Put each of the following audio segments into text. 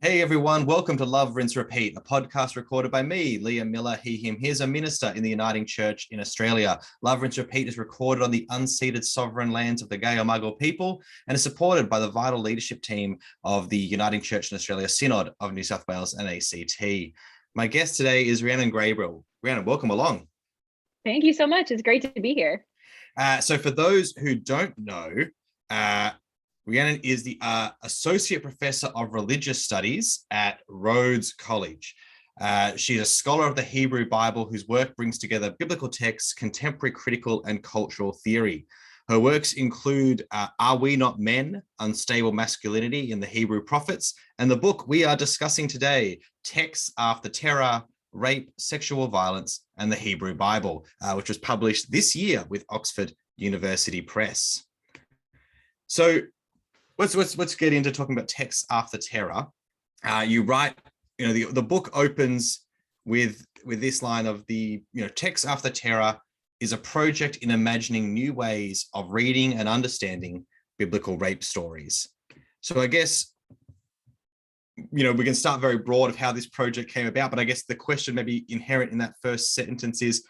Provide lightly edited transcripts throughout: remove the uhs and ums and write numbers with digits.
Hey everyone, welcome to Love, Rinse, Repeat, a podcast recorded by me, Liam Miller, he, him, his, a minister in the Uniting Church in Australia. Love, Rinse, Repeat is recorded on the unceded sovereign lands of the Gayamagal people and is supported by the vital leadership team of the Uniting Church in Australia Synod of New South Wales and ACT. My guest today is Rhiannon Graybill. Rhiannon, welcome along. Thank you so much. It's great to be here. So for those who don't know, Rhiannon is the Associate Professor of Religious Studies at Rhodes College. She's a scholar of the Hebrew Bible whose work brings together biblical texts, contemporary critical and cultural theory. Her works include Are We Not Men? Unstable Masculinity in the Hebrew Prophets, and the book we are discussing today, Texts After Terror, Rape, Sexual Violence, and the Hebrew Bible, which was published this year with Oxford University Press. So let's get into talking about Texts After Terror. You write, the book opens with this line of Texts After Terror is a project in imagining new ways of reading and understanding biblical rape stories. So I guess, we can start very broad of how this project came about, but I guess the question maybe inherent in that first sentence is,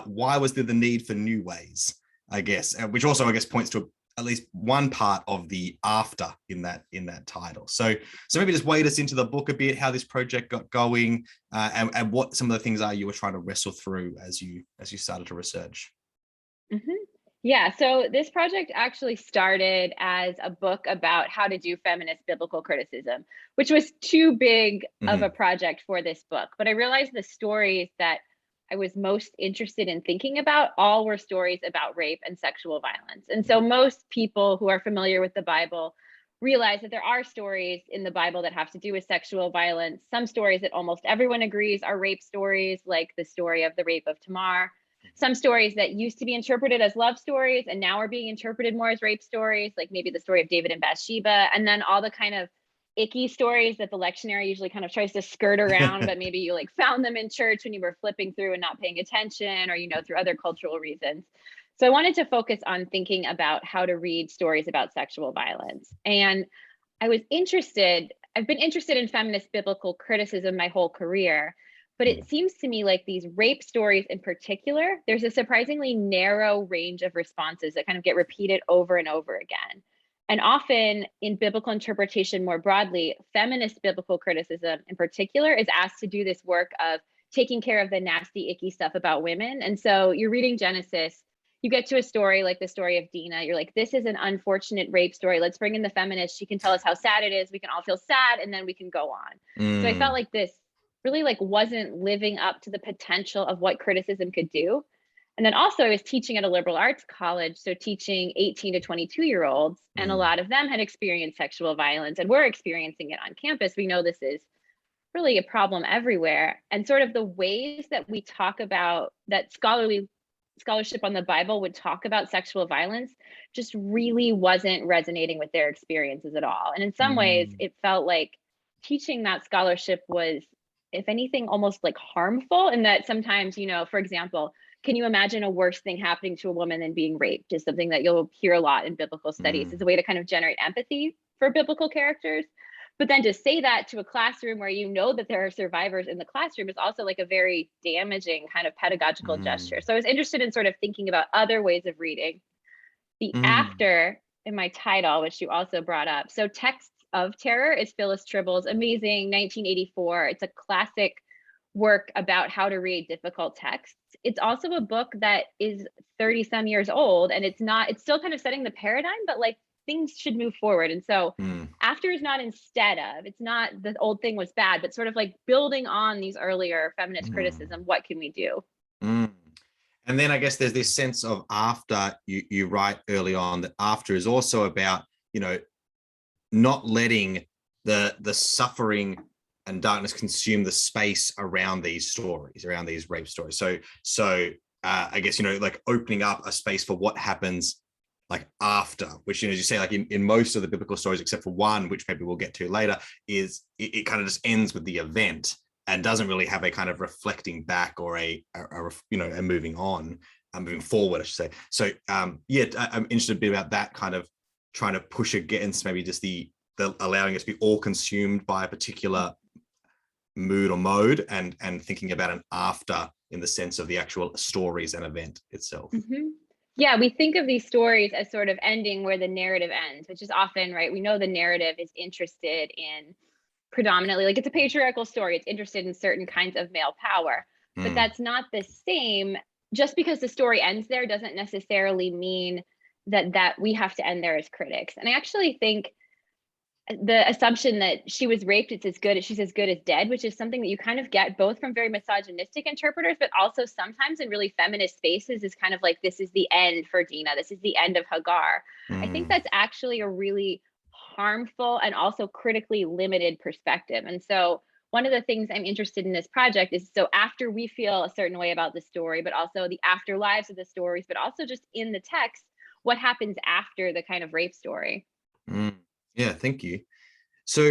why was there the need for new ways, I guess, which also, I guess, points to at least one part of the after in that title. So maybe just wade us into the book a bit, how this project got going, and what some of the things are you were trying to wrestle through as you started to research. Mm-hmm. Yeah, so this project actually started as a book about how to do feminist biblical criticism, which was too big of a project for this book. But I realized the stories that I was most interested in thinking about all were stories about rape and sexual violence. And so most people who are familiar with the Bible realize that there are stories in the Bible that have to do with sexual violence. Some stories that almost everyone agrees are rape stories, like the story of the rape of Tamar. Some stories that used to be interpreted as love stories and now are being interpreted more as rape stories, like maybe the story of David and Bathsheba, and then all the kind of icky stories that the lectionary usually kind of tries to skirt around, but maybe you found them in church when you were flipping through and not paying attention, or through other cultural reasons. So I wanted to focus on thinking about how to read stories about sexual violence. And I've been interested in feminist biblical criticism my whole career, but it seems to me like these rape stories in particular, there's a surprisingly narrow range of responses that kind of get repeated over and over again. And often in biblical interpretation more broadly, feminist biblical criticism in particular is asked to do this work of taking care of the nasty, icky stuff about women. And so you're reading Genesis, you get to a story like the story of Dinah. You're like, this is an unfortunate rape story. Let's bring in the feminist. She can tell us how sad it is. We can all feel sad, and then we can go on. So I felt like this really wasn't living up to the potential of what criticism could do. And then also I was teaching at a liberal arts college, so teaching 18 to 22-year-olds, and a lot of them had experienced sexual violence and were experiencing it on campus. We know this is really a problem everywhere. And sort of the ways that we talk about that scholarship on the Bible would talk about sexual violence just really wasn't resonating with their experiences at all. And in some ways, it felt like teaching that scholarship was, if anything, almost harmful, in that sometimes, for example, can you imagine a worse thing happening to a woman than being raped is something that you'll hear a lot in biblical studies. It's a way to kind of generate empathy for biblical characters. But then to say that to a classroom where that there are survivors in the classroom is also a very damaging kind of pedagogical gesture. So I was interested in sort of thinking about other ways of reading. The after in my title, which you also brought up. So Texts of Terror is Phyllis Trible's amazing 1984. It's a classic work about how to read difficult texts. It's also a book that is 30 some years old, and it's still kind of setting the paradigm, but things should move forward. And so after is not instead of, it's not the old thing was bad, but sort of building on these earlier feminist criticism. What can we do? And then I guess there's this sense of after. You write early on that after is also about, not letting the suffering and darkness consume the space around these stories, around these rape stories. So I guess, opening up a space for what happens after, which, as you say, in most of the biblical stories, except for one, which maybe we'll get to later, is it kind of just ends with the event and doesn't really have a kind of reflecting back or a moving on, moving forward, I should say. So I'm interested a bit about that, kind of trying to push against maybe just the the allowing us to be all consumed by a particular mood or mode, and thinking about an after in the sense of the actual stories and event itself. Mm-hmm. Yeah, we think of these stories as sort of ending where the narrative ends, which is often, right, we know the narrative is interested in predominantly, like, it's a patriarchal story, it's interested in certain kinds of male power, but that's not the same. Just because the story ends there doesn't necessarily mean that we have to end there as critics. And I actually think the assumption that she was raped, she's as good as dead, which is something that you kind of get both from very misogynistic interpreters, but also sometimes in really feminist spaces, is kind of like, this is the end for Dina, this is the end of Hagar. I think that's actually a really harmful and also critically limited perspective. And so one of the things I'm interested in this project is, so after we feel a certain way about the story, but also the afterlives of the stories, but also just in the text, what happens after the kind of rape story. Yeah, thank you. So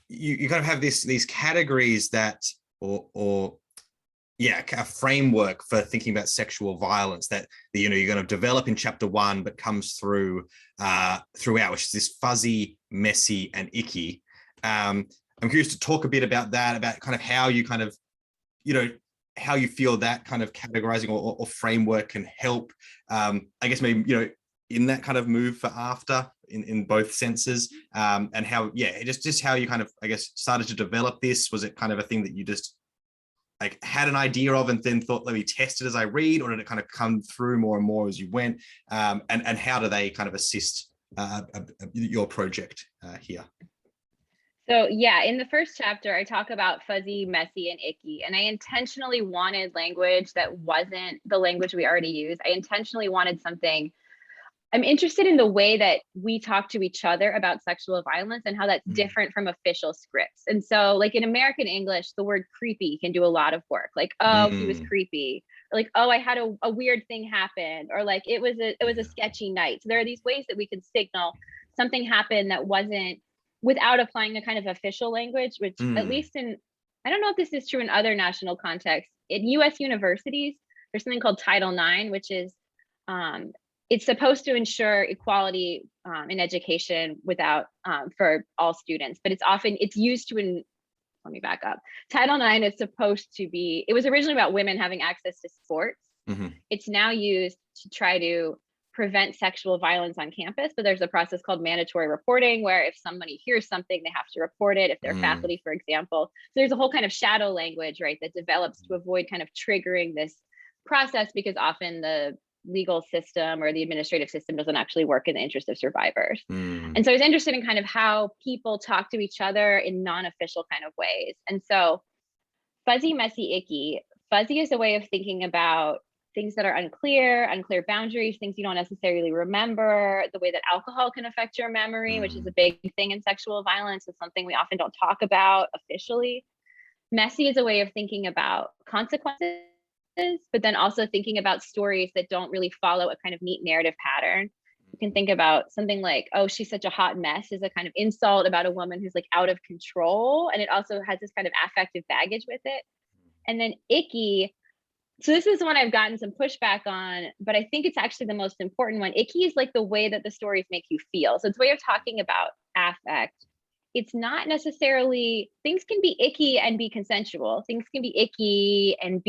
you kind of have these categories that, or a framework for thinking about sexual violence that you're going to develop in chapter 1, but comes through throughout, which is this fuzzy, messy, and icky. I'm curious to talk a bit about that, about kind of how you kind of, how you feel that kind of categorizing or framework can help, I guess maybe, in that kind of move for after in both senses, and how, just how you kind of, I guess, started to develop this. Was it kind of a thing that you just like had an idea of and then thought, let me test it as I read, or did it kind of come through more and more as you went? And how do they kind of assist your project here? So yeah, in the first chapter, I talk about fuzzy, messy, and icky. And I intentionally wanted language that wasn't the language we already use. I intentionally wanted something. I'm interested in the way that we talk to each other about sexual violence and how that's different from official scripts. And so, like, in American English, the word creepy can do a lot of work. Like, oh, he was creepy. Or like, oh, I had a weird thing happen. Or like, it was a sketchy night. So there are these ways that we can signal something happened that wasn't, without applying a kind of official language, which at least I don't know if this is true in other national contexts. In US universities, there's something called Title IX, which is, it's supposed to ensure equality in education without for all students, but it's used to, let me back up. Title IX is supposed to be, it was originally about women having access to sports. It's now used to try to prevent sexual violence on campus, but there's a process called mandatory reporting, where if somebody hears something, they have to report it, if they're faculty, for example. So there's a whole kind of shadow language, right, that develops to avoid kind of triggering this process, because often the legal system or the administrative system doesn't actually work in the interest of survivors. And so I was interested in kind of how people talk to each other in non-official kind of ways. And so fuzzy, messy, icky. Fuzzy is a way of thinking about things that are unclear boundaries, things you don't necessarily remember, the way that alcohol can affect your memory, which is a big thing in sexual violence. It's something we often don't talk about officially. Messy is a way of thinking about consequences, but then also thinking about stories that don't really follow a kind of neat narrative pattern. You can think about something like, oh, she's such a hot mess, is a kind of insult about a woman who's like out of control. And it also has this kind of affective baggage with it. And then icky. So this is one I've gotten some pushback on, but I think it's actually the most important one. Icky is like the way that the stories make you feel. So it's a way of talking about affect. It's not necessarily, things can be icky and be consensual. Things can be icky and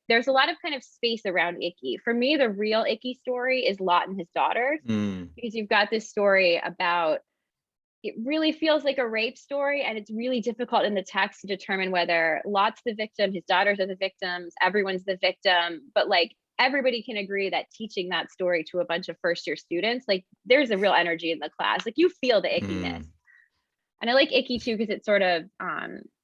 there's a lot of kind of space around icky. For me, the real icky story is Lot and his daughters, because you've got this story about, it really feels like a rape story, and it's really difficult in the text to determine whether Lot's the victim, his daughters are the victims, everyone's the victim. But like, everybody can agree that teaching that story to a bunch of first-year students, like, there's a real energy in the class. Like, you feel the ickiness. And I like icky too, because it's sort of,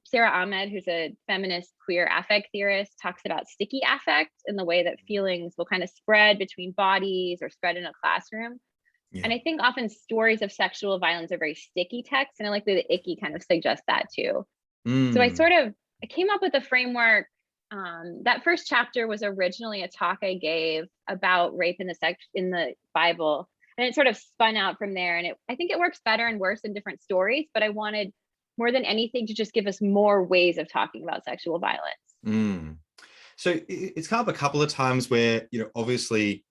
Sarah Ahmed, who's a feminist queer affect theorist, talks about sticky affect in the way that feelings will kind of spread between bodies or spread in a classroom. And I think often stories of sexual violence are very sticky texts, and I like that the icky kind of suggests that too. So I came up with a framework. That first chapter was originally a talk I gave about rape in the Bible, and it sort of spun out from there. And I think it works better and worse in different stories, but I wanted more than anything to just give us more ways of talking about sexual violence. So it's come up a couple of times where, obviously,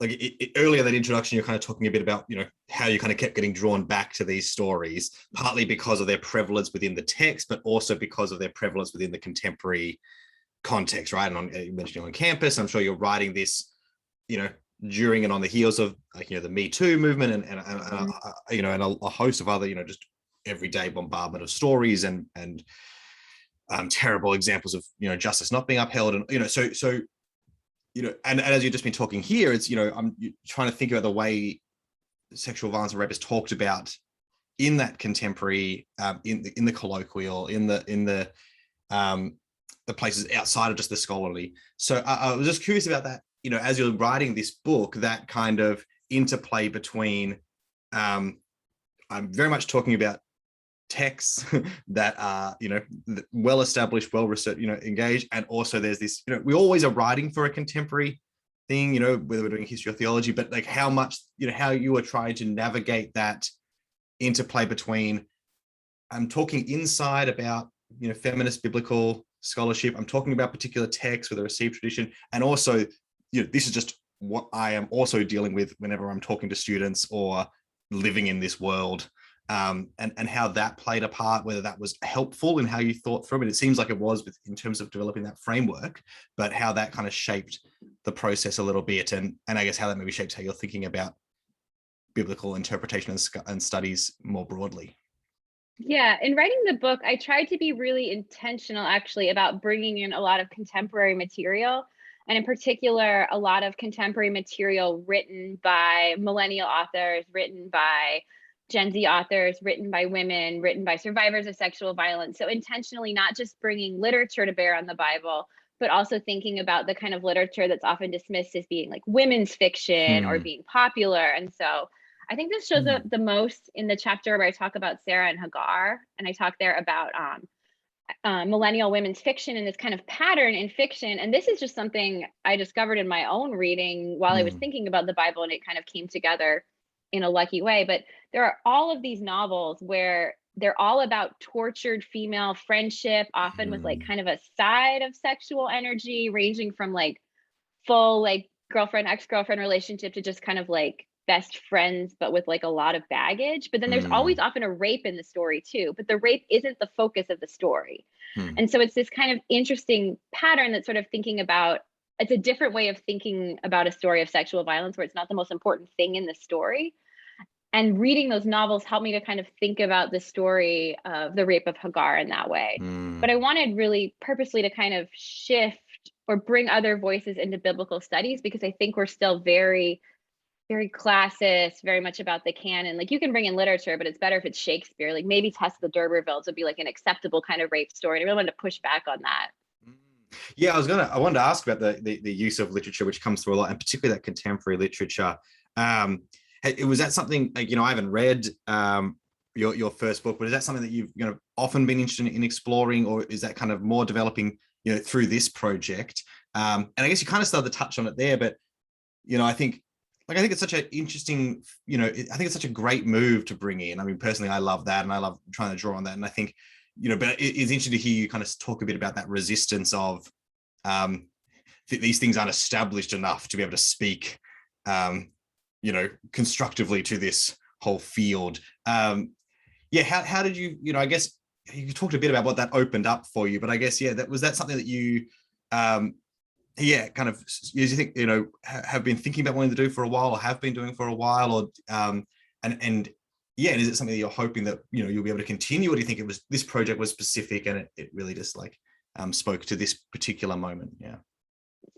like earlier that introduction, you're kind of talking a bit about, how you kind of kept getting drawn back to these stories, partly because of their prevalence within the text, but also because of their prevalence within the contemporary context, right? And you mentioned on campus, I'm sure you're writing this, during and on the heels of the Me Too movement and a host of other, just everyday bombardment of stories and terrible examples of justice not being upheld, and so and as you've just been talking here, it's I'm trying to think about the way sexual violence and rape is talked about in that contemporary, in the colloquial, in the places outside of just the scholarly. So I was just curious about that. As you're writing this book, that kind of interplay between, I'm very much talking about texts that are well established, well researched, engaged, and also there's this, we always are writing for a contemporary thing, whether we're doing history or theology, but like how much, how you are trying to navigate that interplay between, I'm talking inside about feminist biblical scholarship, I'm talking about particular texts with a received tradition, and also this is just what I am also dealing with whenever I'm talking to students or living in this world. And how that played a part, whether that was helpful in how you thought through it. It seems like it was in terms of developing that framework, but how that kind of shaped the process a little bit, and I guess how that maybe shapes how you're thinking about biblical interpretation and studies more broadly. Yeah, in writing the book, I tried to be really intentional actually about bringing in a lot of contemporary material, and in particular, a lot of contemporary material written by millennial authors, written by Gen Z authors, written by women, written by survivors of sexual violence. So intentionally not just bringing literature to bear on the Bible, but also thinking about the kind of literature that's often dismissed as being like women's fiction or being popular. And so I think this shows up the most in the chapter where I talk about Sarah and Hagar, and I talk there about millennial women's fiction and this kind of pattern in fiction. And this is just something I discovered in my own reading while I was thinking about the Bible, and it kind of came together in a lucky way. But there are all of these novels where they're all about tortured female friendship, often with like kind of a side of sexual energy, ranging from like full like girlfriend, ex-girlfriend relationship to just kind of like best friends, but with like a lot of baggage. But then there's always often a rape in the story too, but the rape isn't the focus of the story. And so it's this kind of interesting pattern that's sort of thinking about, it's a different way of thinking about a story of sexual violence where it's not the most important thing in the story. And reading those novels helped me to kind of think about the story of the rape of Hagar in that way. But I wanted really purposely to kind of shift or bring other voices into biblical studies, because I think we're still very, very classist, very much about the canon. Like you can bring in literature, but it's better if it's Shakespeare. Like maybe Tess of the D'Urbervilles would be like an acceptable kind of rape story. And I really wanted to push back on that. Yeah, I wanted to ask about the use of literature, which comes through a lot, and particularly that contemporary literature. Was that something, like, I haven't read your first book, but is that something that you've often been interested in exploring, or is that kind of more developing through this project? And I guess you kind of started to touch on it there, but I think it's such an interesting, I think it's such a great move to bring in. I mean, personally, I love that, and I love trying to draw on that, and I think but it's interesting to hear you kind of talk a bit about that resistance of these things aren't established enough to be able to speak constructively to this whole field. How did you, I guess you talked a bit about what that opened up for you, but I guess, was that something that you, kind of, you think, have been thinking about wanting to do for a while, or have been doing for a while, or, and is it something that you're hoping that, you'll be able to continue, or do you think it was, this project was specific and it really just like, spoke to this particular moment? Yeah.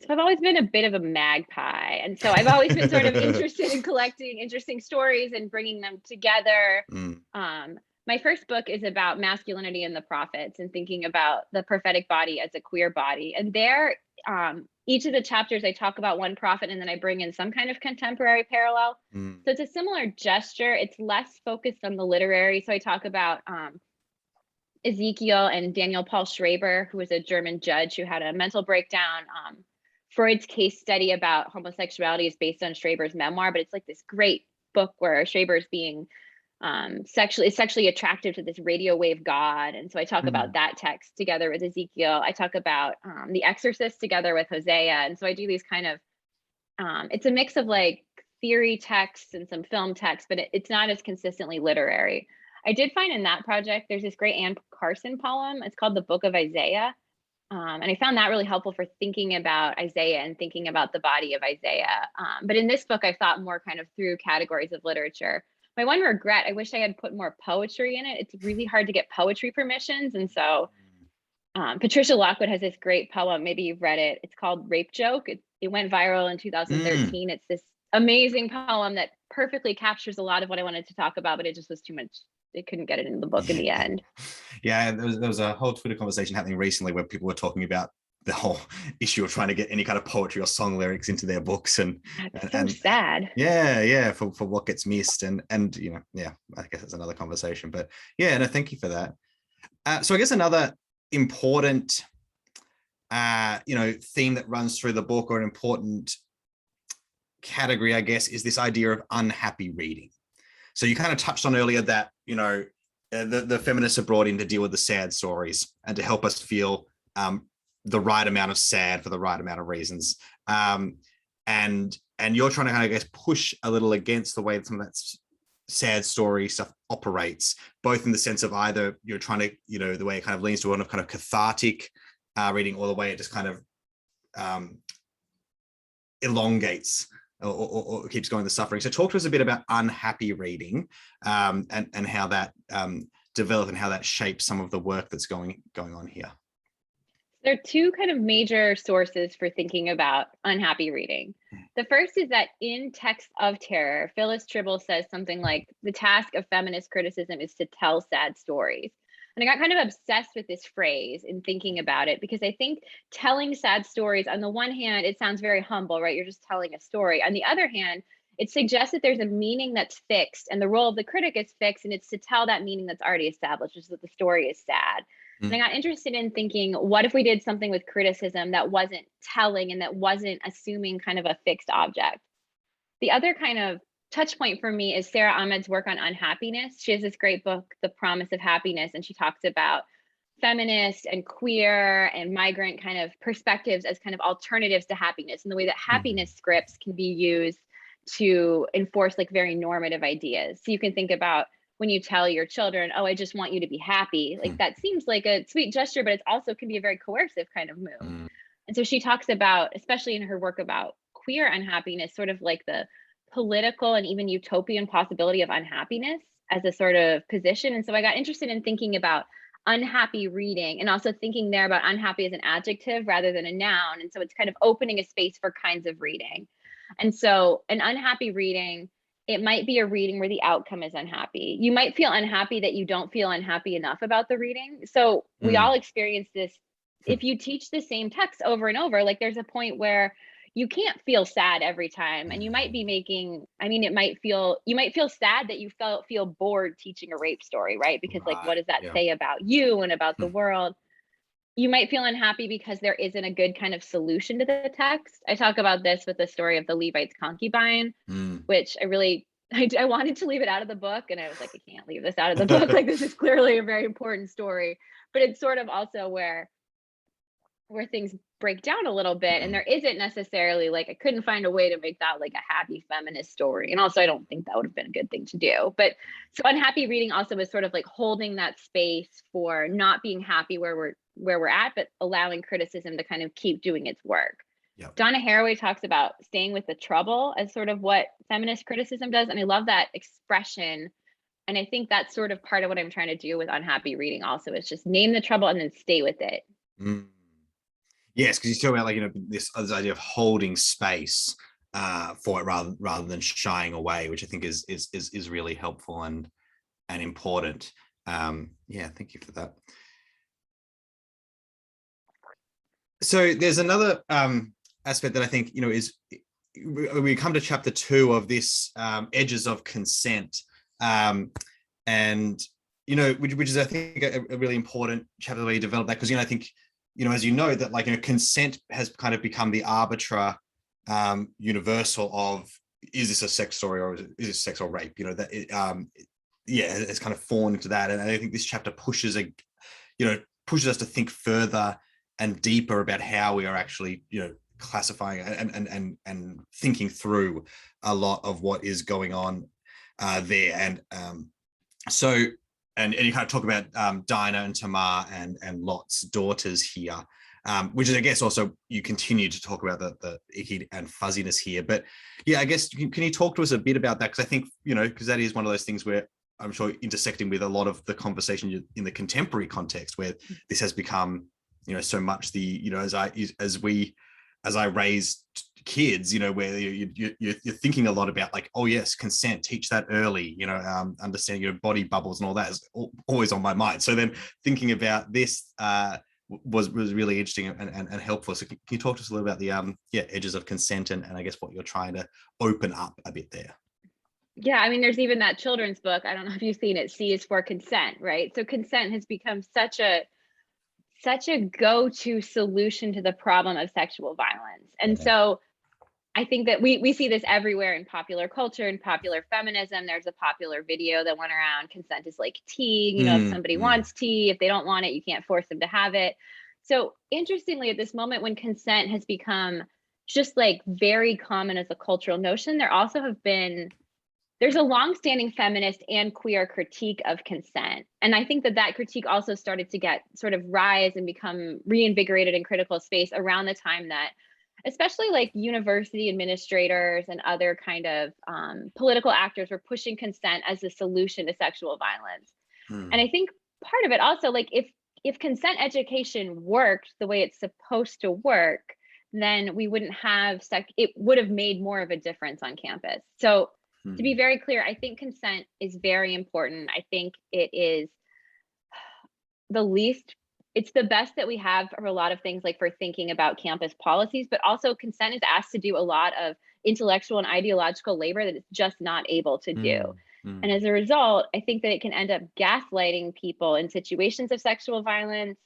So I've always been a bit of a magpie. And so I've always been sort of interested in collecting interesting stories and bringing them together. My first book is about masculinity and the prophets, and thinking about the prophetic body as a queer body. And there, each of the chapters, I talk about one prophet, and then I bring in some kind of contemporary parallel. So it's a similar gesture. It's less focused on the literary. So I talk about Ezekiel and Daniel Paul Schreber, who was a German judge who had a mental breakdown. Freud's case study about homosexuality is based on Schreber's memoir, but it's like this great book where Schreber's being sexually attractive to this radio wave god. And so I talk about that text together with Ezekiel. I talk about The Exorcist together with Hosea. And so I do these kind of It's a mix of like theory texts and some film text, but it's not as consistently literary. I did find in that project, there's this great Anne Carson poem. It's called The Book of Isaiah. And I found that really helpful for thinking about Isaiah and thinking about the body of Isaiah. But in this book, I thought more kind of through categories of literature. My one regret, I wish I had put more poetry in it. It's really hard to get poetry permissions. And so Patricia Lockwood has this great poem. Maybe you've read it. It's called Rape Joke. It went viral in 2013. It's this amazing poem that perfectly captures a lot of what I wanted to talk about, but it just was too much. They couldn't get it in the book in the end. Yeah, there was a whole Twitter conversation happening recently where people were talking about the whole issue of trying to get any kind of poetry or song lyrics into their books, and sad. Yeah, for what gets missed, and yeah, I guess it's another conversation. But yeah, no, thank you for that. So I guess another important theme that runs through the book, or an important category, I guess, is this idea of unhappy reading. So you kind of touched on earlier that the feminists are brought in to deal with the sad stories and to help us feel the right amount of sad for the right amount of reasons, and you're trying to kind of, I guess, push a little against the way that some of that sad story stuff operates, both in the sense of either you're trying to, the way it kind of leans to one of kind of cathartic reading, or the way it just kind of elongates or keeps going the suffering. So talk to us a bit about unhappy reading, and how that developed and how that shapes some of the work that's going on here. There are two kind of major sources for thinking about unhappy reading. The first is that in Texts of Terror, Phyllis Trible says something like, the task of feminist criticism is to tell sad stories. And I got kind of obsessed with this phrase in thinking about it, because I think telling sad stories, on the one hand, it sounds very humble, right? You're just telling a story. On the other hand, it suggests that there's a meaning that's fixed, and the role of the critic is fixed, and it's to tell that meaning that's already established, which is that the story is sad. And I got interested in thinking, what if we did something with criticism that wasn't telling and that wasn't assuming kind of a fixed object? The other kind of touch point for me is Sarah Ahmed's work on unhappiness. She has this great book, The Promise of Happiness, and she talks about feminist and queer and migrant kind of perspectives as kind of alternatives to happiness, and the way that happiness scripts can be used to enforce like very normative ideas. So you can think about when you tell your children, oh, I just want you to be happy, like that seems like a sweet gesture, but it also can be a very coercive kind of move. And so she talks about, especially in her work about queer unhappiness, sort of like the political and even utopian possibility of unhappiness as a sort of position. And so I got interested in thinking about unhappy reading, and also thinking there about unhappy as an adjective rather than a noun. And so it's kind of opening a space for kinds of reading. And so an unhappy reading, it might be a reading where the outcome is unhappy. You might feel unhappy that you don't feel unhappy enough about the reading. So we all experience this. If you teach the same text over and over, like there's a point where you can't feel sad every time. And you might be making, you might feel sad that you feel bored teaching a rape story, right? Because like, what does that say about you and about the world? You might feel unhappy because there isn't a good kind of solution to the text. I talk about this with the story of the Levite's concubine, which I wanted to leave it out of the book. And I was like, I can't leave this out of the book. Like, this is clearly a very important story, but it's sort of also where things break down a little bit. And there isn't necessarily like, I couldn't find a way to make that like a happy feminist story. And also, I don't think that would have been a good thing to do. But so unhappy reading also is sort of like holding that space for not being happy where we're at, but allowing criticism to kind of keep doing its work. Yep. Donna Haraway talks about staying with the trouble as sort of what feminist criticism does. And I love that expression. And I think that's sort of part of what I'm trying to do with unhappy reading also, is just name the trouble and then stay with it. Yes, because you talk about like, this idea of holding space for it rather than shying away, which I think is really helpful and important. Yeah, thank you for that. So there's another aspect that I think is, we come to chapter 2 of this, edges of consent, and which is I think a really important chapter where you develop that, because I think as you know that like consent has kind of become the arbiter universal of, is this a sex story or is this sex or rape? That it's kind of fallen into that, and I think this chapter pushes us to think further and deeper about how we are actually classifying and thinking through a lot of what is going on there. And so and you kind of talk about Dinah and Tamar and Lot's daughters here, which is, I guess, also you continue to talk about the icky and fuzziness here. But yeah, I guess can you talk to us a bit about that? Because I think, because that is one of those things where I'm sure intersecting with a lot of the conversation in the contemporary context, where this has become, so much the, as I raise kids, where you're thinking a lot about like, oh yes, consent, teach that early, understand your body bubbles and all that is always on my mind. So then thinking about this was really interesting and helpful. So can you talk to us a little about the edges of consent and I guess what you're trying to open up a bit there? Yeah, I mean, there's even that children's book. I don't know if you've seen it. C is for consent, right? So consent has become such a go-to solution to the problem of sexual violence. And so I think that we see this everywhere in popular culture and popular feminism. There's a popular video that went around, consent is like tea. If somebody wants tea, if they don't want it, you can't force them to have it. So interestingly, at this moment when consent has become just like very common as a cultural notion, there's a longstanding feminist and queer critique of consent. And I think that critique also started to get sort of rise and become reinvigorated in critical space around the time that especially like university administrators and other kind of political actors were pushing consent as a solution to sexual violence. And I think part of it also, like if consent education worked the way it's supposed to work, then we wouldn't have it would have made more of a difference on campus. So to be very clear, I think consent is very important. I think it is it's the best that we have for a lot of things, like for thinking about campus policies, but also consent is asked to do a lot of intellectual and ideological labor that it's just not able to do. And as a result, I think that it can end up gaslighting people in situations of sexual violence.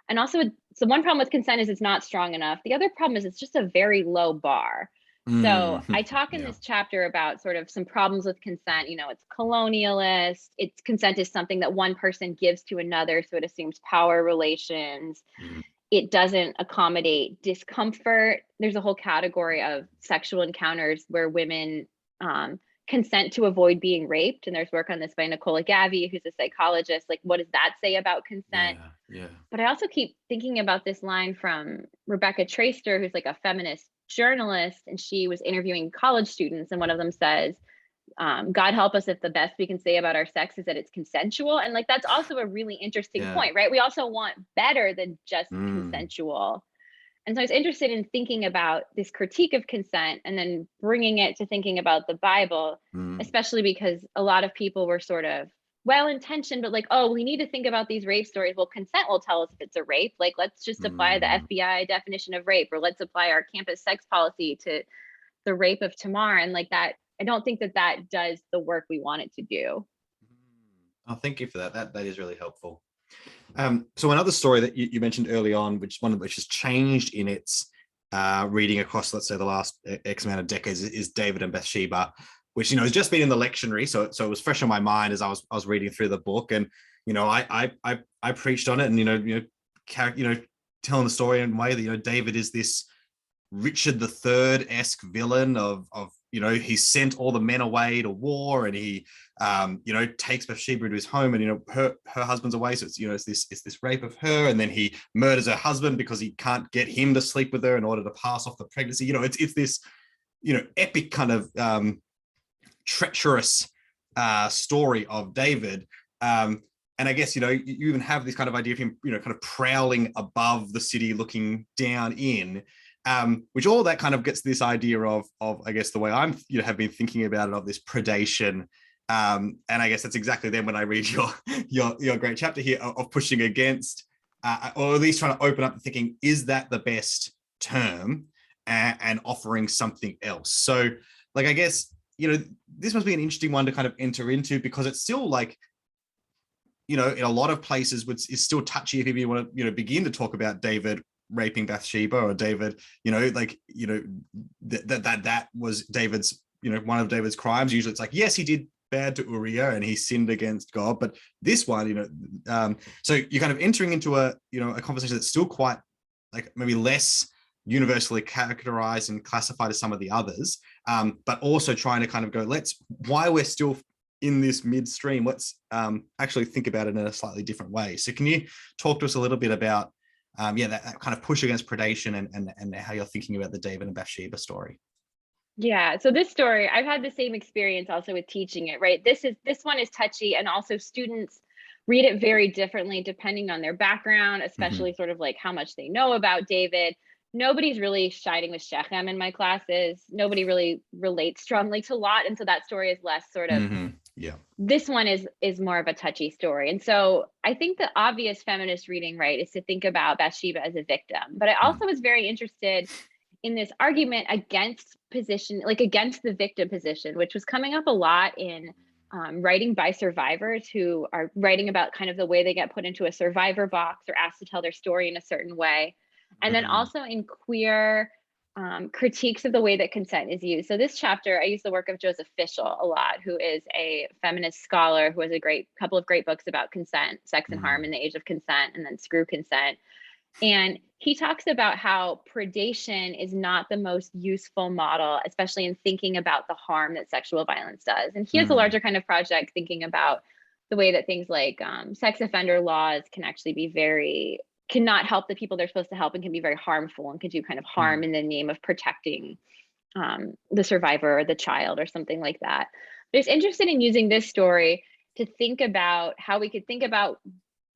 And also, so one problem with consent is it's not strong enough. The other problem is it's just a very low bar. So I talk in this chapter about sort of some problems with consent. It's colonialist. Consent is something that one person gives to another, so it assumes power relations. It doesn't accommodate discomfort. There's a whole category of sexual encounters where women consent to avoid being raped. And there's work on this by Nicola Gavi, who's a psychologist. Like, what does that say about consent? Yeah. But I also keep thinking about this line from Rebecca Traister, who's like a feminist journalist, and she was interviewing college students, and one of them says, God help us if the best we can say about our sex is that it's consensual. And like that's also a really interesting point, right? We also want better than just consensual. And so I was interested in thinking about this critique of consent and then bringing it to thinking about the Bible, especially because a lot of people were sort of well-intentioned, but like, oh, we need to think about these rape stories. Well, consent will tell us if it's a rape. Like, let's just apply the FBI definition of rape, or let's apply our campus sex policy to the rape of Tamar. And like that, I don't think that does the work we want it to do. Oh, thank you for that. That is really helpful. So another story that you mentioned early on, which has changed in its reading across, let's say, the last X amount of decades, is David and Bathsheba, which has just been in the lectionary, so it was fresh on my mind as I was reading through the book, and I preached on it, and telling the story in a way that David is this Richard III-esque villain of he sent all the men away to war, and he takes Bathsheba into his home, and her husband's away, so it's this rape of her, and then he murders her husband because he can't get him to sleep with her in order to pass off the pregnancy. It's this epic kind of treacherous story of David, and I guess you even have this kind of idea of him kind of prowling above the city looking down in, which all that kind of gets this idea of I guess the way I'm have been thinking about it, of this predation, and I guess that's exactly then when I read your great chapter here of pushing against, or at least trying to open up and thinking, is that the best term, and offering something else. So like, I guess this must be an interesting one to kind of enter into, because it's still like, in a lot of places is still touchy if you want to, begin to talk about David raping Bathsheba, or David, that was David's, one of David's crimes. Usually it's like, yes, he did bad to Uriah and he sinned against God, but this one, so you're kind of entering into a conversation that's still quite like maybe less universally characterized and classified as some of the others, but also trying to kind of go, why we're still in this midstream, let's actually think about it in a slightly different way. So can you talk to us a little bit about that kind of push against predation and how you're thinking about the David and Bathsheba story? Yeah, so this story, I've had the same experience also with teaching it, right? This one is touchy, and also students read it very differently depending on their background, especially sort of like how much they know about David. Nobody's really siding with Shechem in my classes. Nobody really relates strongly to Lot, and so that story is less sort of. Yeah. This one is more of a touchy story, and so I think the obvious feminist reading, right, is to think about Bathsheba as a victim. But I also was very interested in this argument against the victim position, which was coming up a lot in writing by survivors who are writing about kind of the way they get put into a survivor box or asked to tell their story in a certain way. And then also in queer critiques of the way that consent is used. So this chapter, I use the work of Joseph Fischel a lot, who is a feminist scholar who has a couple of great books about consent, sex and harm in the age of consent, and then Screw Consent. And he talks about how predation is not the most useful model, especially in thinking about the harm that sexual violence does. And he has a larger kind of project thinking about the way that things like sex offender laws can actually cannot help the people they're supposed to help, and can be very harmful and can do kind of harm in the name of protecting the survivor or the child or something like that. But he's interested in using this story to think about how we could think about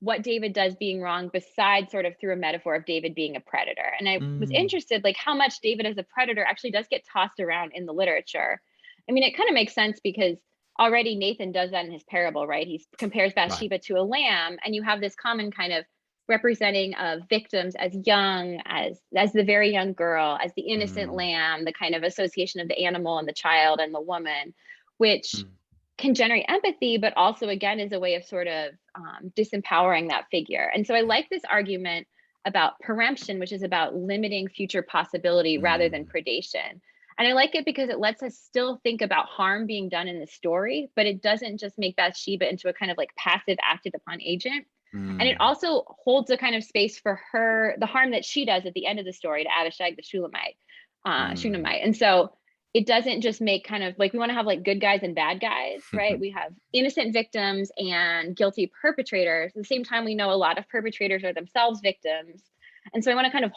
what David does being wrong, besides sort of through a metaphor of David being a predator. And I was interested, like, how much David as a predator actually does get tossed around in the literature. I mean, it kind of makes sense because already Nathan does that in his parable, right? He compares Bathsheba to a lamb, and you have this common kind of representing of victims as young, as the very young girl, as the innocent lamb, the kind of association of the animal and the child and the woman, which can generate empathy, but also again is a way of sort of disempowering that figure. And so I like this argument about peremption, which is about limiting future possibility rather than predation. And I like it because it lets us still think about harm being done in the story, but it doesn't just make Bathsheba into a kind of like passive acted upon agent. And it also holds a kind of space for her, the harm that she does at the end of the story to Abishag the Shunammite. And so it doesn't just make kind of like, we want to have like good guys and bad guys, right? We have innocent victims and guilty perpetrators. At the same time, we know a lot of perpetrators are themselves victims. And so I want to kind of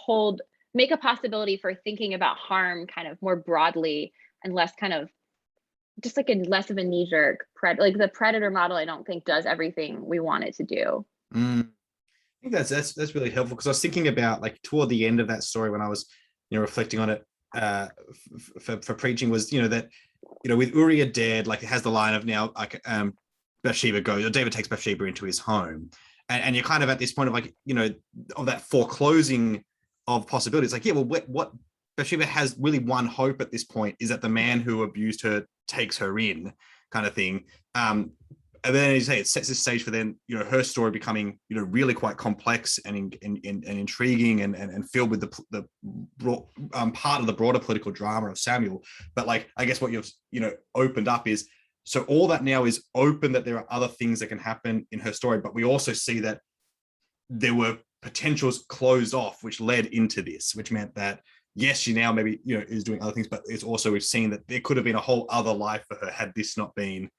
make a possibility for thinking about harm kind of more broadly and less kind of just like less of a knee-jerk like the predator model. I don't think does everything we want it to do. I think that's really helpful, because I was thinking about like toward the end of that story when I was reflecting on it for preaching, was that with Uriah dead, like it has the line of now like Bathsheba goes, or David takes Bathsheba into his home, and you're kind of at this point of like of that foreclosing of possibilities. Like, yeah, well, what Bathsheba has really one hope at this point is that the man who abused her takes her in, kind of thing. And then, as you say, it sets the stage for then, her story becoming, really quite complex and intriguing and filled with the part of the broader political drama of Samuel. But like, I guess what you've, opened up is, so all that now is open, that there are other things that can happen in her story, but we also see that there were potentials closed off, which led into this, which meant that, yes, she now maybe, is doing other things, but it's also, we've seen that there could have been a whole other life for her had this not been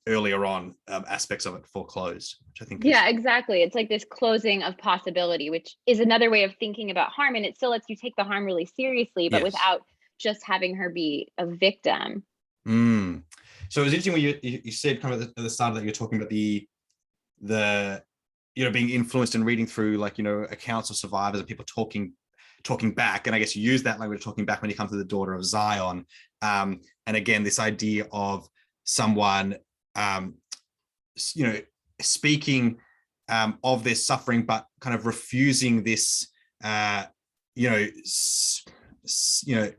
earlier on aspects of it foreclosed, which I think exactly. It's like this closing of possibility, which is another way of thinking about harm, and it still lets you take the harm really seriously, but without just having her be a victim. So it was interesting when you said kind of at the start of that, you're talking about the being influenced and reading through like accounts of survivors and people talking back, and I guess you use that language, talking back, when you come to the daughter of Zion, and again this idea of someone speaking of their suffering, but kind of refusing this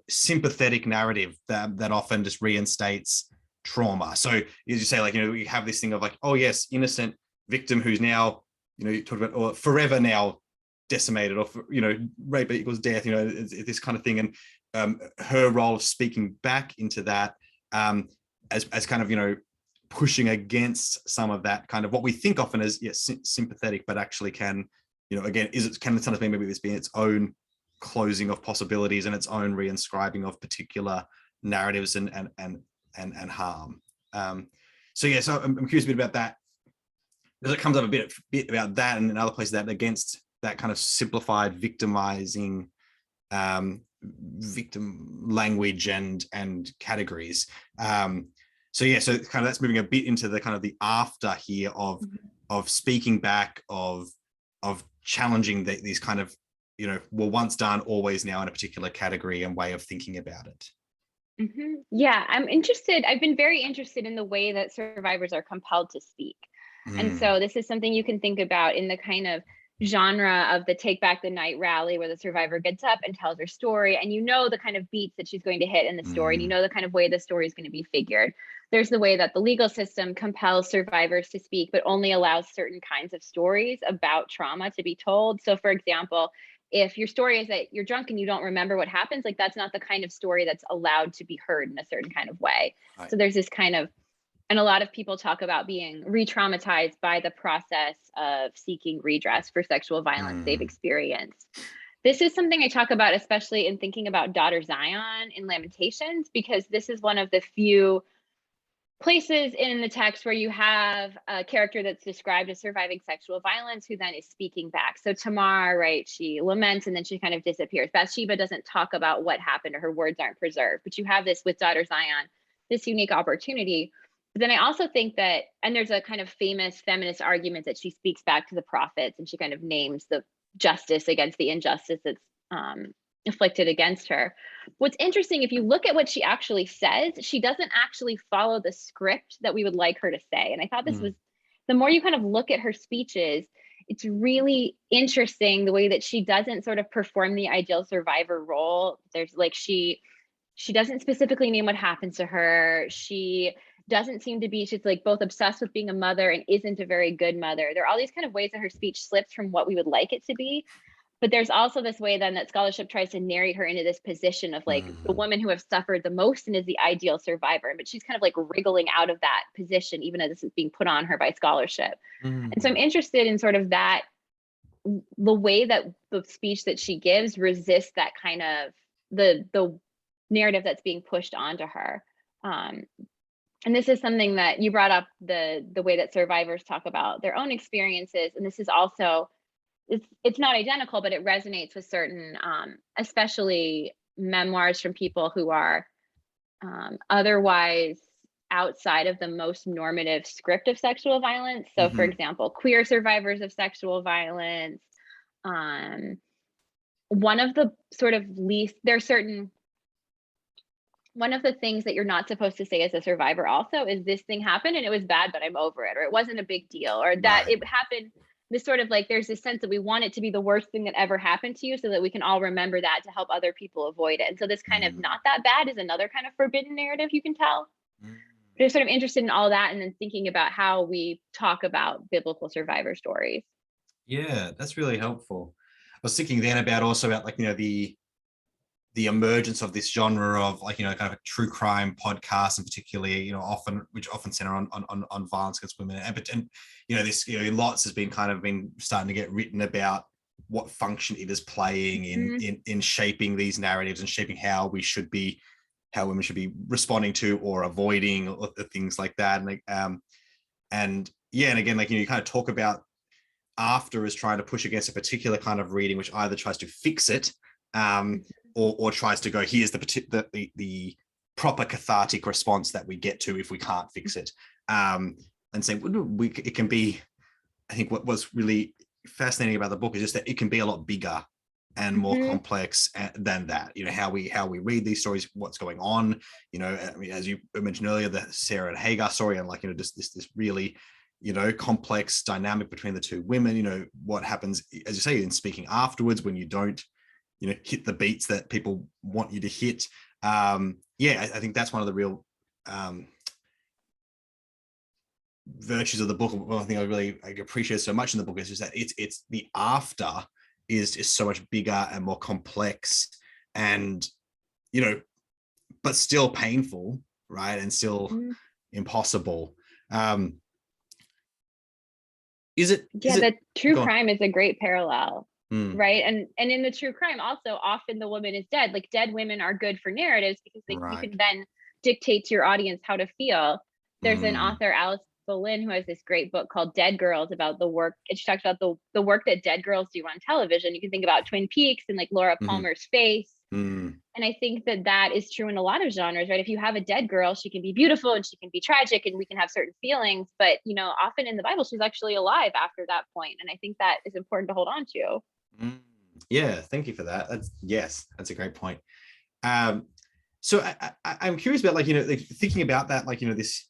sympathetic narrative that often just reinstates trauma. So as you say, like, you have this thing of like, oh yes, innocent victim who's now, you talk about, or forever now decimated, or rape equals death, this kind of thing, and her role of speaking back into that as kind of pushing against some of that kind of what we think often as sympathetic, but actually can again can sometimes maybe this be its own closing of possibilities and its own reinscribing of particular narratives and harm. So I'm curious a bit about that, because it comes up a bit about that and in other places, that against that kind of simplified victimizing victim language and categories. So kind of that's moving a bit into the kind of the after here of speaking back, of challenging these kind of, were once done, always now in a particular category and way of thinking about it. Yeah, I've been very interested in the way that survivors are compelled to speak. And so this is something you can think about in the kind of genre of the Take Back the Night rally, where the survivor gets up and tells her story, and the kind of beats that she's going to hit in the story, and the kind of way the story is going to be figured. There's the way that the legal system compels survivors to speak, but only allows certain kinds of stories about trauma to be told. So for example, if your story is that you're drunk and you don't remember what happens, like that's not the kind of story that's allowed to be heard in a certain kind of way. Right. So there's this kind of, and a lot of people talk about being re-traumatized by the process of seeking redress for sexual violence they've experienced. This is something I talk about, especially in thinking about daughter Zion in Lamentations, because this is one of the few places in the text where you have a character that's described as surviving sexual violence who then is speaking back. So Tamar, right, she laments and then she kind of disappears. Bathsheba doesn't talk about what happened, or her words aren't preserved. But you have this with daughter Zion, this unique opportunity. But then I also think that, and there's a kind of famous feminist argument that she speaks back to the prophets and she kind of names the justice against the injustice that's inflicted against her. What's interesting, if you look at what she actually says, she doesn't actually follow the script that we would like her to say. And I thought this was, the more you kind of look at her speeches, it's really interesting the way that she doesn't sort of perform the ideal survivor role. There's like, she doesn't specifically name what happens to her. She doesn't seem to be, she's like both obsessed with being a mother and isn't a very good mother. There are all these kind of ways that her speech slips from what we would like it to be. But there's also this way then that scholarship tries to narrate her into this position of like the woman who has suffered the most and is the ideal survivor. But she's kind of like wriggling out of that position, even as this is being put on her by scholarship. And so I'm interested in sort of that, the way that the speech that she gives resists that kind of the narrative that's being pushed onto her. And this is something that you brought up, the way that survivors talk about their own experiences. And this is also, it's not identical, but it resonates with certain, especially memoirs from people who are otherwise outside of the most normative script of sexual violence. So for example, queer survivors of sexual violence, one of the sort of least, there's certain, one of the things that you're not supposed to say as a survivor also is this thing happened and it was bad, but I'm over it, or it wasn't a big deal, or that it happened. This sort of like, there's this sense that we want it to be the worst thing that ever happened to you so that we can all remember that to help other people avoid it. And so this kind of not that bad is another kind of forbidden narrative, you can tell. But I'm sort of interested in all that and then thinking about how we talk about biblical survivor stories. Yeah, that's really helpful. I was thinking then about also about like, the emergence of this genre of like, kind of a true crime podcast, and particularly, which often center on violence against women. And this, lots has been starting to get written about what function it is playing in shaping these narratives and shaping how women should be responding to or avoiding things like that. And again, like, you kind of talk about after is trying to push against a particular kind of reading, which either tries to fix it, or tries to go, here's the proper cathartic response that we get to if we can't fix it. And saying it can be, I think what was really fascinating about the book is just that it can be a lot bigger and more complex than that. How we read these stories, what's going on. I mean, as you mentioned earlier, the Sarah and Hagar story, and like, just this really, complex dynamic between the two women. What happens, as you say, in speaking afterwards when you don't, hit the beats that people want you to hit. I think that's one of the real virtues of the book. One thing I appreciate so much in the book is just that it's the after is so much bigger and more complex, and but still painful, right? And still impossible. Is it the true crime is a great parallel. right? And in the true crime also, often the woman is dead. Like, dead women are good for narratives because you Right. can then dictate to your audience how to feel. There's an Mm. author, Alice Boleyn, who has this great book called Dead Girls, about the work, and she talks about the work that dead girls do on television. You can think about Twin Peaks and like Laura Mhm. Palmer's Face. Mm. And I think that that is true in a lot of genres, right? If you have a dead girl, she can be beautiful and she can be tragic and we can have certain feelings. But, often in the Bible, she's actually alive after that point. And I think that is important to hold on to. Mm. Yeah, thank you for that. That's a great point. Um, so I'm curious about, like, like thinking about that, like, this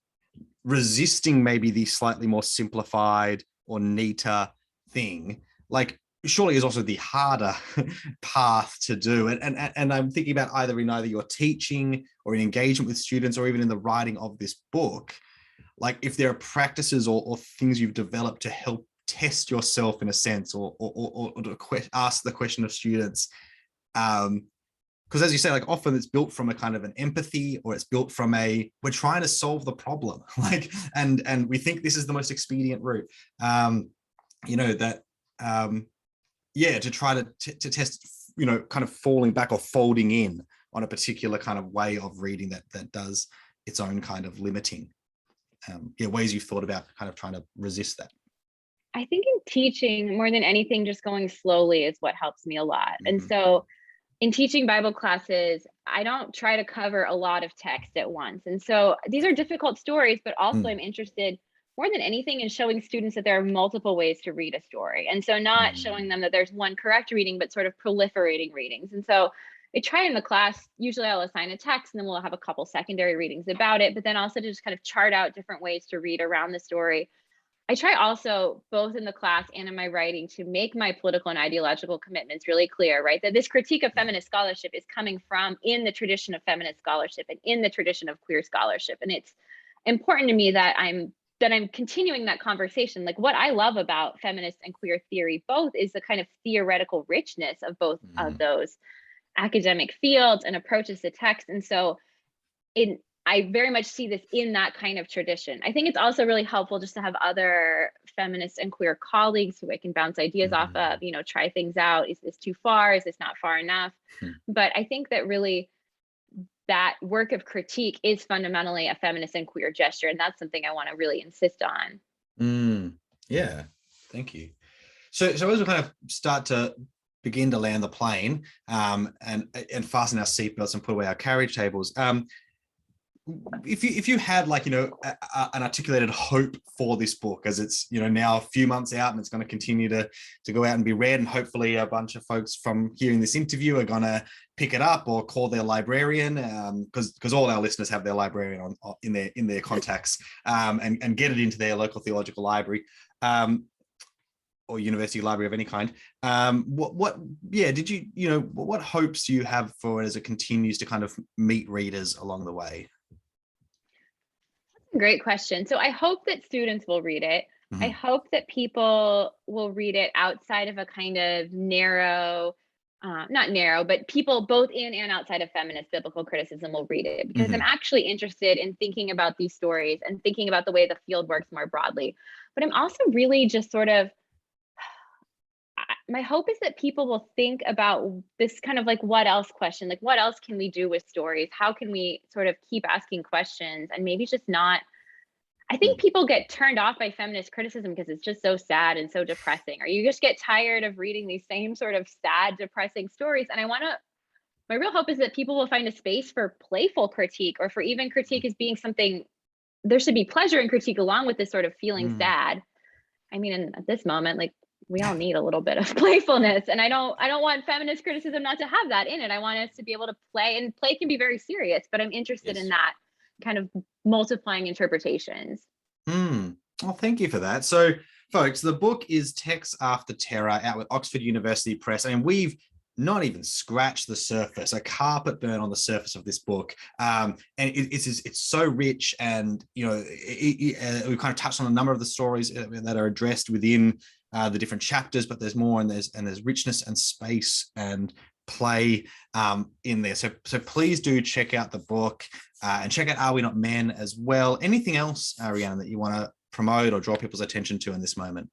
resisting maybe the slightly more simplified or neater thing, like, surely is also the harder path to do. And I'm thinking about either your teaching or in engagement with students or even in the writing of this book, like if there are practices or things you've developed to help test yourself in a sense, or to ask the question of students. Because as you say, like, often it's built from a kind of an empathy, or it's built from we're trying to solve the problem, like, and we think this is the most expedient route. That to try to test, kind of falling back or folding in on a particular kind of way of reading that does its own kind of limiting. Ways you've thought about kind of trying to resist that. I think in teaching, more than anything, just going slowly is what helps me a lot. And so in teaching Bible classes, I don't try to cover a lot of text at once. And so these are difficult stories, but also I'm interested more than anything in showing students that there are multiple ways to read a story. And so not showing them that there's one correct reading, but sort of proliferating readings. And so I try in the class, usually I'll assign a text and then we'll have a couple secondary readings about it, but then also to just kind of chart out different ways to read around the story. I try also, both in the class and in my writing, to make my political and ideological commitments really clear, right? That this critique of feminist scholarship is coming from in the tradition of feminist scholarship and in the tradition of queer scholarship. And it's important to me that I'm continuing that conversation. Like, what I love about feminist and queer theory both is the kind of theoretical richness of both of those academic fields and approaches to text. And so I very much see this in that kind of tradition. I think it's also really helpful just to have other feminist and queer colleagues who I can bounce ideas off of, try things out. Is this too far? Is this not far enough? But I think that really that work of critique is fundamentally a feminist and queer gesture. And that's something I want to really insist on. Yeah, thank you. So as we kind of start to begin to land the plane, and fasten our seatbelts and put away our carriage tables, if you had, like, an articulated hope for this book, as it's now a few months out and it's going to continue to go out and be read, and hopefully a bunch of folks from hearing this interview are going to pick it up or call their librarian, because all our listeners have their librarian in their contacts, and get it into their local theological library, or university library of any kind. What hopes do you have for it as it continues to kind of meet readers along the way? Great question. So I hope that students will read it. I hope that people will read it outside of a kind of narrow, not narrow, but people both in and outside of feminist biblical criticism will read it, because I'm actually interested in thinking about these stories and thinking about the way the field works more broadly. But I'm also really just sort of, my hope is that people will think about this kind of like what else question, like what else can we do with stories? How can we sort of keep asking questions and maybe just not, I think people get turned off by feminist criticism because it's just so sad and so depressing, or you just get tired of reading these same sort of sad, depressing stories. And my real hope is that people will find a space for playful critique, or for even critique as being something, there should be pleasure in critique along with this sort of feeling sad. I mean, at this moment, like, we all need a little bit of playfulness, and I don't want feminist criticism not to have that in it. I want us to be able to play, and play can be very serious, but I'm interested in that kind of multiplying interpretations. Well, thank you for that. So, folks, the book is Texts After Terror, out with Oxford University Press, and we've not even scratched the surface, a carpet burn on the surface of this book. And it's so rich, and we kind of touched on a number of the stories that are addressed within the different chapters, but there's more, and there's richness and space and play in there. So please do check out the book, and check out Are We Not Men as well. Anything else, Rhiannon, that you want to promote or draw people's attention to in this moment?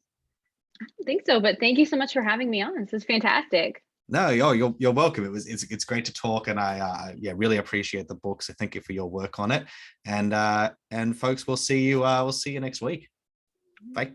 I think so, but thank you so much for having me on. This is fantastic. No, you're welcome. It's great to talk, and I yeah, really appreciate the book. So thank you for your work on it. And folks, we'll see you next week. Bye.